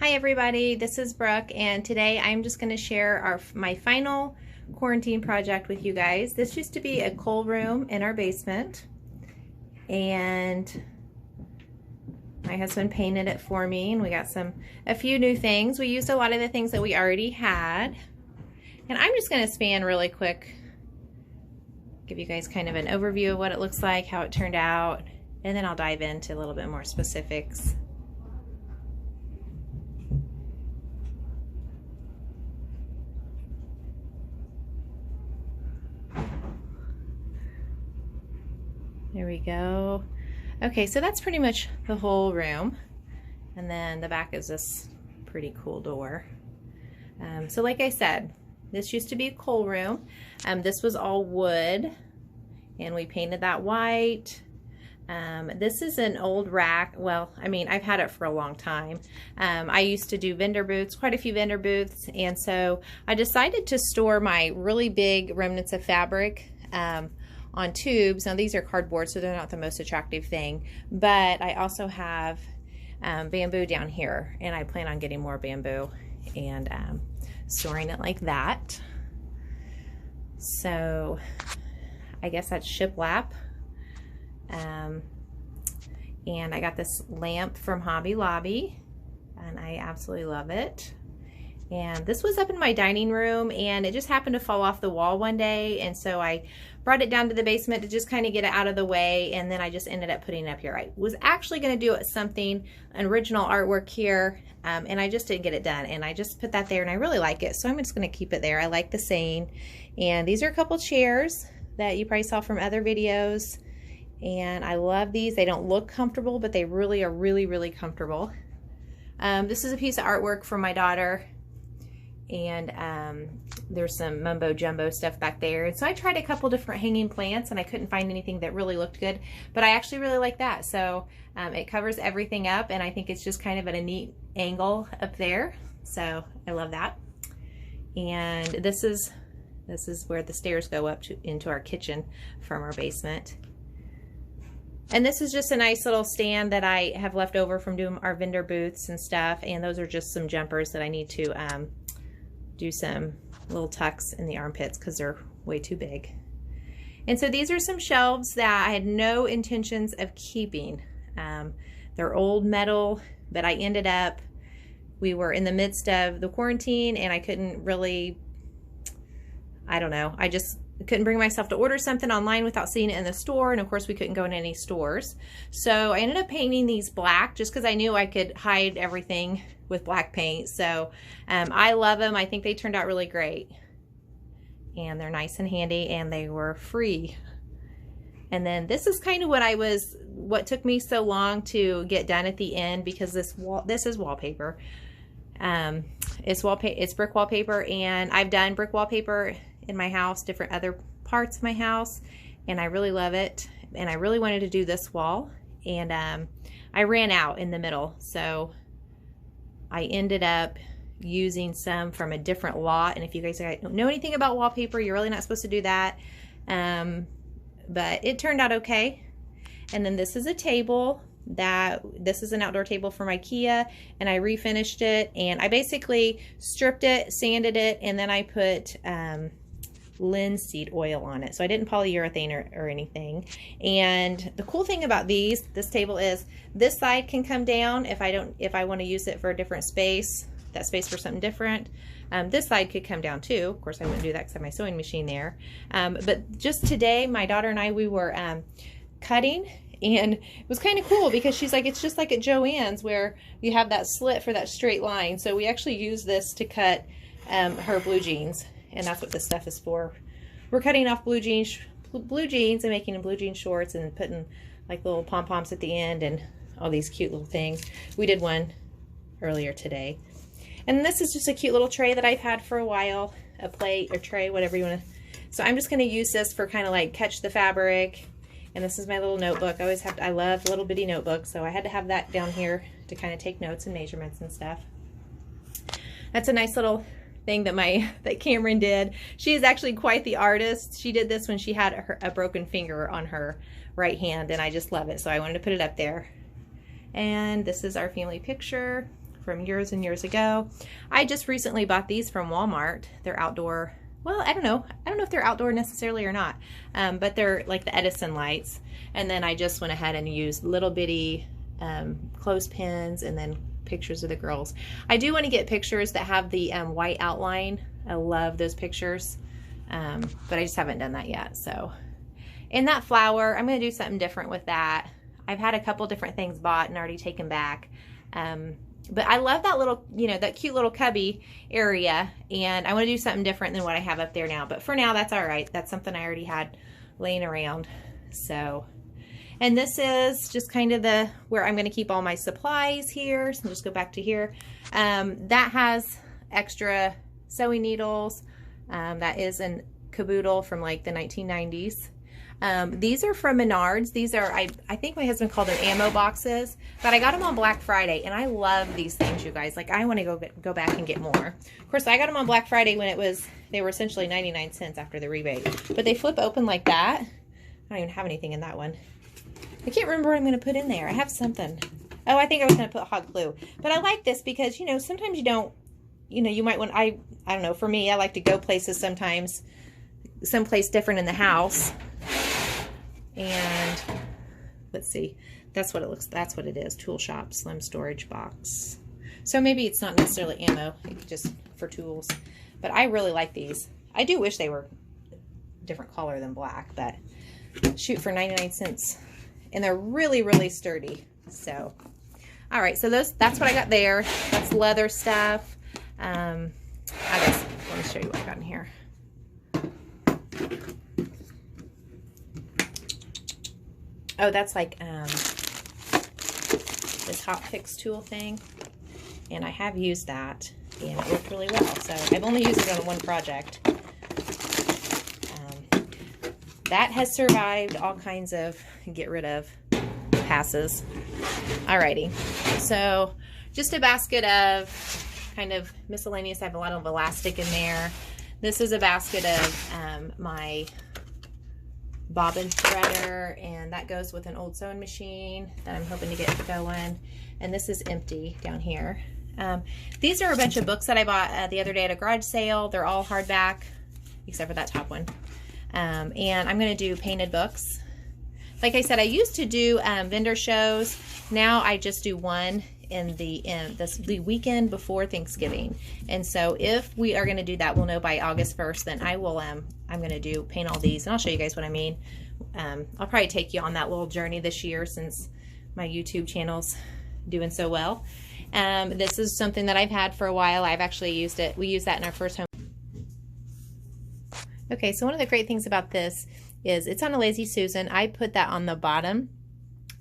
Hi everybody, this is Brooke, and today I'm just going to share my final quarantine project with you guys. This used to be a coal room in our basement, and my husband painted it for me, and we got a few new things. We used a lot of the things that we already had, and I'm just going to span really quick, give you guys kind of an overview of what it looks like, how it turned out, and then I'll dive into a little bit more specifics. There we go. Okay, so that's pretty much the whole room. And then the back is this pretty cool door. So like I said, this used to be a coal room. This was all wood, and we painted that white. This is an old rack. Well, I mean, I've had it for a long time. I used to do vendor booths, quite a few vendor booths, and so I decided to store my really big remnants of fabric on tubes. Now these are cardboard, so they're not the most attractive thing, but I also have bamboo down here, and I plan on getting more bamboo and storing it like that. So I guess that's shiplap. And I got this lamp from Hobby Lobby, and I absolutely love it. And this was up in my dining room, and it just happened to fall off the wall one day, and so I brought it down to the basement to just kind of get it out of the way, and then I just ended up putting it up here. I was actually going to do an original artwork here, and I just didn't get it done, and I just put that there, and I really like it, so I'm just going to keep it there. I like the saying. And these are a couple chairs that you probably saw from other videos, and I love these. They don't look comfortable, but they really are really comfortable. This is a piece of artwork from my daughter, and there's some mumbo jumbo stuff back there. And so I tried a couple different hanging plants, and I couldn't find anything that really looked good, but I actually really like that. So it covers everything up, and I think it's just kind of at a neat angle up there. So I love that. And this is where the stairs go up into our kitchen from our basement. And this is just a nice little stand that I have left over from doing our vendor booths and stuff. And those are just some jumpers that I need to do some little tucks in the armpits because they're way too big. And so these are some shelves that I had no intentions of keeping. They're old metal, but I ended up, we were in the midst of the quarantine, and I couldn't really, I don't know, I just couldn't bring myself to order something online without seeing it in the store, and of course we couldn't go in any stores. So I ended up painting these black just because I knew I could hide everything with black paint. So I love them. I think they turned out really great, and they're nice and handy, and they were free. And then this is kind of what took me so long to get done at the end, because this is wallpaper. It's brick wallpaper, and I've done brick wallpaper in my house, different other parts of my house, and I really love it. And I really wanted to do this wall, and I ran out in the middle, so I ended up using some from a different lot. And if you guys don't know anything about wallpaper, you're really not supposed to do that, but it turned out okay. And then this is a table this is an outdoor table from IKEA, and I refinished it, and I basically stripped it, sanded it, and then I put linseed oil on it. So I didn't polyurethane or anything. And the cool thing about this table is this side can come down if I want to use it for a different space, that space for something different. This side could come down too. Of course I wouldn't do that because I have my sewing machine there. But just today, my daughter and I, we were cutting, and it was kind of cool because she's like, it's just like at Joann's where you have that slit for that straight line. So we actually use this to cut her blue jeans, and that's what this stuff is for. We're cutting off blue jeans and making them blue jean shorts, and putting like little pom-poms at the end and all these cute little things. We did one earlier today. And this is just a cute little tray that I've had for a while, a plate or tray, whatever you want to. So I'm just going to use this for kind of like catch the fabric. And this is my little notebook. I love little bitty notebooks, so I had to have that down here to kind of take notes and measurements and stuff. That's a nice little thing that Cameron did. She is actually quite the artist. She did this when she had a broken finger on her right hand, and I just love it, so I wanted to put it up there. And this is our family picture from years and years ago. I just recently bought these from Walmart. They're outdoor. Well, I don't know if they're outdoor necessarily or not, but they're like the Edison lights. And then I just went ahead and used little bitty clothespins and then pictures of the girls. I do want to get pictures that have the white outline. I love those pictures, but I just haven't done that yet. So, and that flower, I'm going to do something different with that. I've had a couple different things bought and already taken back. But I love that little, you know, that cute little cubby area, and I want to do something different than what I have up there now. But for now, that's all right. That's something I already had laying around. So, and this is just kind of where I'm going to keep all my supplies here. So I'll just go back to here. That has extra sewing needles. That is a caboodle from like the 1990s. These are from Menards. These are, I think my husband called them ammo boxes, but I got them on Black Friday, and I love these things, you guys. Like, I want to go back and get more. Of course, I got them on Black Friday when they were essentially 99 cents after the rebate, but they flip open like that. I don't even have anything in that one. I can't remember what I'm going to put in there. I have something. Oh, I think I was going to put hot glue, but I like this because, you know, sometimes you don't, you know, you might want, I don't know, for me, I like to go places sometimes, someplace different in the house. And let's see, that's what it is. Tool shop, slim storage box. So maybe it's not necessarily ammo, just for tools, but I really like these. I do wish they were different color than black, but shoot, for 99 cents. And they're really, really sturdy. So, all right, so that's what I got there. That's leather stuff. I guess, let me show you what I got in here. Oh, that's like this hot fix tool thing, and I have used that, and it worked really well. So I've only used it on one project. That has survived all kinds of get rid of passes. Alrighty, so just a basket of kind of miscellaneous. I have a lot of elastic in there. This is a basket of my bobbin threader, and that goes with an old sewing machine that I'm hoping to get going. And this is empty down here. These are a bunch of books that I bought the other day at a garage sale. They're all hardback except for that top one. And I'm going to do painted books. Like I said, I used to do vendor shows. Now I just do one in the weekend before Thanksgiving. And so if we are going to do that, we'll know by August 1st, then I will I'm going to paint all these, and I'll show you guys what I mean. I'll probably take you on that little journey this year since my YouTube channel's doing so well. This is something that I've had for a while. I've actually used it. We used that in our first home. Okay, so one of the great things about this is it's on a Lazy Susan. I put that on the bottom.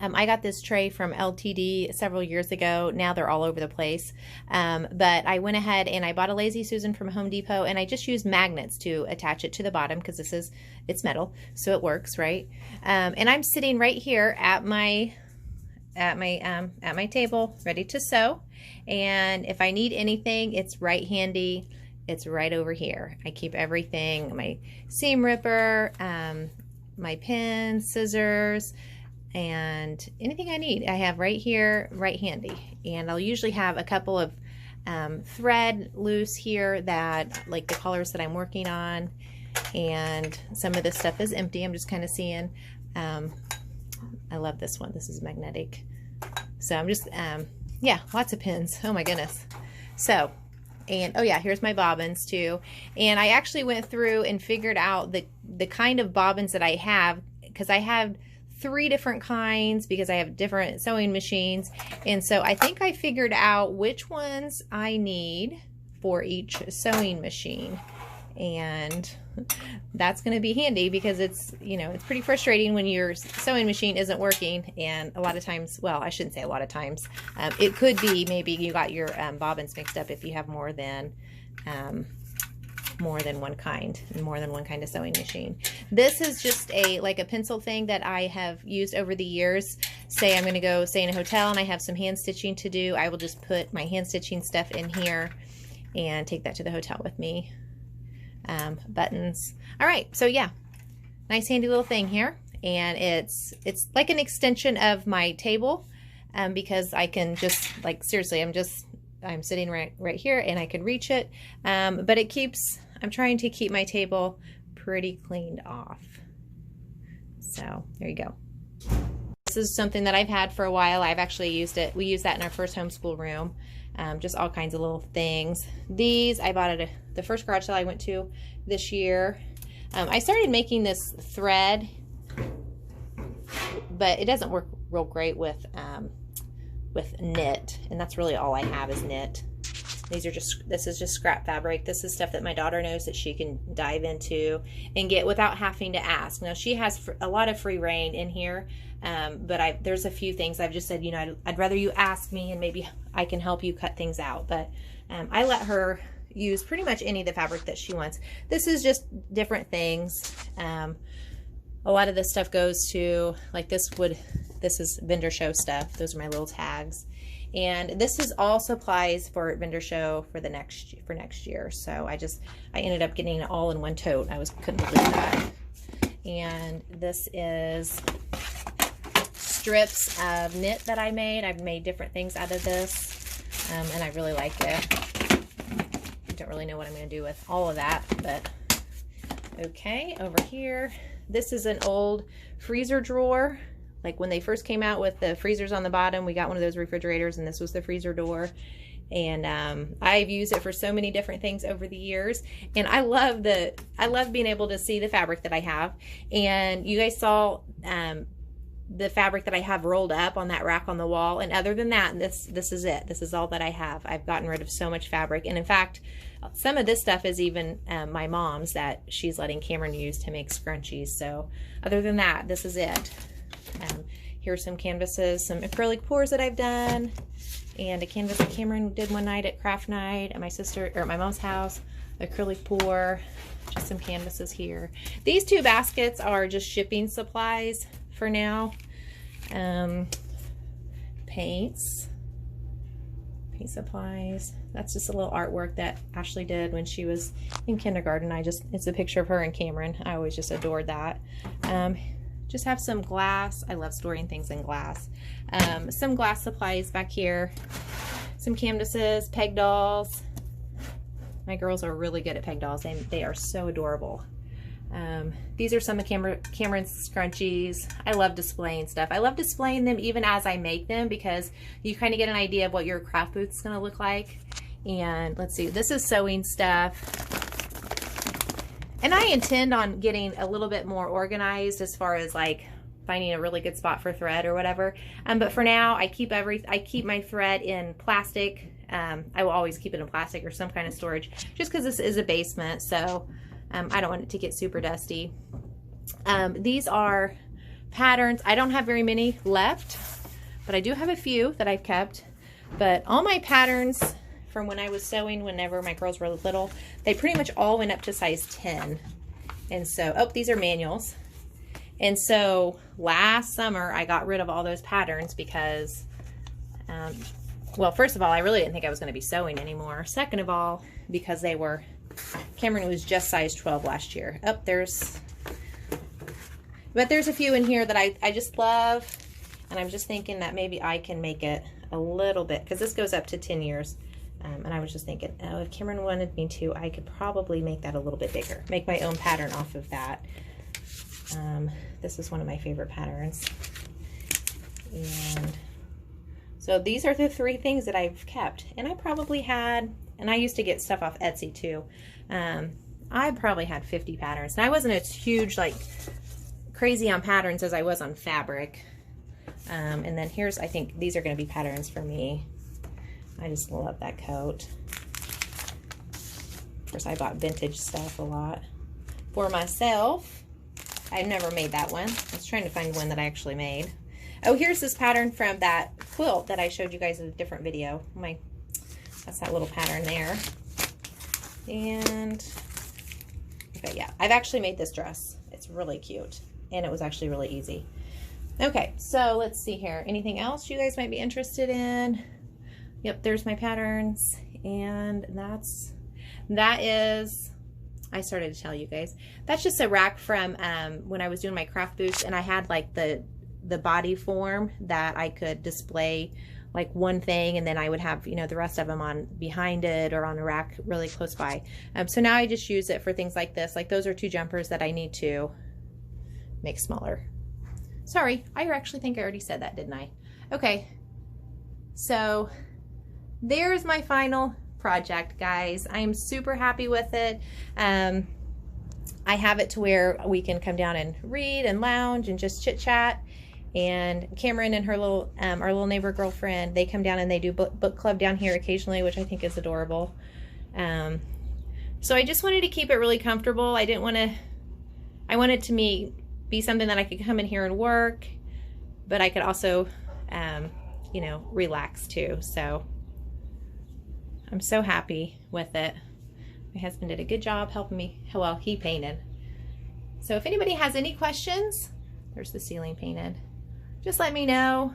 I got this tray from LTD several years ago. Now they're all over the place. But I went ahead and I bought a Lazy Susan from Home Depot, and I just used magnets to attach it to the bottom because it's metal, so it works, right? And I'm sitting right here at my table, ready to sew. And if I need anything, it's right handy. It's right over here. I keep everything, my seam ripper, my pins, scissors, and anything I need I have right here, right handy. And I'll usually have a couple of thread loose here, that like the colors that I'm working on, and some of this stuff is empty. I'm just kind of seeing. I love this one. This is magnetic. So I'm just yeah, lots of pins. Oh my goodness. So, and oh yeah, here's my bobbins too. And I actually went through and figured out the kind of bobbins that I have, because I have 3 different kinds because I have different sewing machines. And so I think I figured out which ones I need for each sewing machine. And that's going to be handy because it's, you know, it's pretty frustrating when your sewing machine isn't working. And a lot of times, well, I shouldn't say a lot of times, it could be maybe you got your bobbins mixed up if you have more than one kind of sewing machine. This is just like a pencil thing that I have used over the years. Say I'm going to go stay in a hotel and I have some hand stitching to do, I will just put my hand stitching stuff in here and take that to the hotel with me. Buttons. All right, so yeah, nice handy little thing here, and it's like an extension of my table, because I can just, like, seriously, I'm just I'm sitting right here and I can reach it. But I'm trying to keep my table pretty cleaned off. So there you go. This is something that I've had for a while. I've actually used it. We used that in our first homeschool room. Just all kinds of little things. These I bought at the first garage sale I went to this year. I started making this thread, but it doesn't work real great with knit, and that's really all I have is knit. This is just scrap fabric. This is stuff that my daughter knows that she can dive into and get without having to ask. Now she has a lot of free reign in here, but there's a few things I've just said, you know, I'd rather you ask me and maybe I can help you cut things out. But I let her use pretty much any of the fabric that she wants. This is just different things. A lot of this stuff goes to, like this is vendor show stuff. Those are my little tags. And this is all supplies for vendor show for next year. So I ended up getting it all in one tote. Couldn't believe that. And this is strips of knit that I made. I've made different things out of this, and I really like it. I don't really know what I'm going to do with all of that, but okay. Over here, this is an old freezer drawer. Like when they first came out with the freezers on the bottom, we got one of those refrigerators, and this was the freezer door. And I've used it for so many different things over the years, and I love being able to see the fabric that I have. And you guys saw the fabric that I have rolled up on that rack on the wall. And other than that, this is it. This is all that I have. I've gotten rid of so much fabric, and in fact, some of this stuff is even my mom's that she's letting Cameron use to make scrunchies. So other than that, this is it. Here's some canvases, some acrylic pours that I've done, and a canvas that Cameron did one night at craft night at my mom's house. Acrylic pour, just some canvases here. These two baskets are just shipping supplies for now. Paint supplies. That's just a little artwork that Ashley did when she was in kindergarten. It's a picture of her and Cameron. I always just adored that. Just have some glass. I love storing things in glass. Some glass supplies back here. Some canvases, peg dolls. My girls are really good at peg dolls. They are so adorable. These are some of Cameron's scrunchies. I love displaying stuff. I love displaying them even as I make them, because you kind of get an idea of what your craft booth is going to look like. And let's see, this is sewing stuff. And I intend on getting a little bit more organized as far as like finding a really good spot for thread or whatever. But for now, I keep my thread in plastic. I will always keep it in plastic or some kind of storage, just because this is a basement. So I don't want it to get super dusty. These are patterns. I don't have very many left, but I do have a few that I've kept. But all my patterns from when I was sewing whenever my girls were little, they pretty much all went up to size 10. And so, these are manuals. And so last summer I got rid of all those patterns because, well, first of all, I really didn't think I was going to be sewing anymore. Second of all, because Cameron was just size 12 last year. But there's a few in here that I just love. And I'm just thinking that maybe I can make it a little bit, because this goes up to 10 years. And I was just thinking, oh, if Cameron wanted me to, I could probably make that a little bit bigger. Make my own pattern off of that. This is one of my favorite patterns. And so these are the 3 things that I've kept. And I probably had, and I used to get stuff off Etsy too. I probably had 50 patterns. And I wasn't as huge, like crazy on patterns as I was on fabric. And then I think these are going to be patterns for me. I just love that coat. Of course, I bought vintage stuff a lot. For myself, I've never made that one. I was trying to find one that I actually made. Oh, here's this pattern from that quilt that I showed you guys in a different video. That's that little pattern there. And, okay, yeah. I've actually made this dress. It's really cute. And it was actually really easy. Okay, so let's see here. Anything else you guys might be interested in? Yep, there's my patterns, and that is, I started to tell you guys, that's just a rack from when I was doing my craft booths, and I had like the body form that I could display like one thing, and then I would have, you know, the rest of them on behind it or on a rack really close by. So now I just use it for things like this. Like those are 2 jumpers that I need to make smaller. Sorry, I actually think I already said that, didn't I? Okay, so there's my final project, guys. I am super happy with it. I have it to where we can come down and read and lounge and just chit chat. And Cameron and her little, our little neighbor girlfriend, they come down and they do book club down here occasionally, which I think is adorable. So I just wanted to keep it really comfortable. I didn't want to, I wanted to be something that I could come in here and work, but I could also, you know, relax too. So I'm so happy with it. My husband did a good job helping me. Well, he painted. So if anybody has any questions, there's the ceiling painted. Just let me know.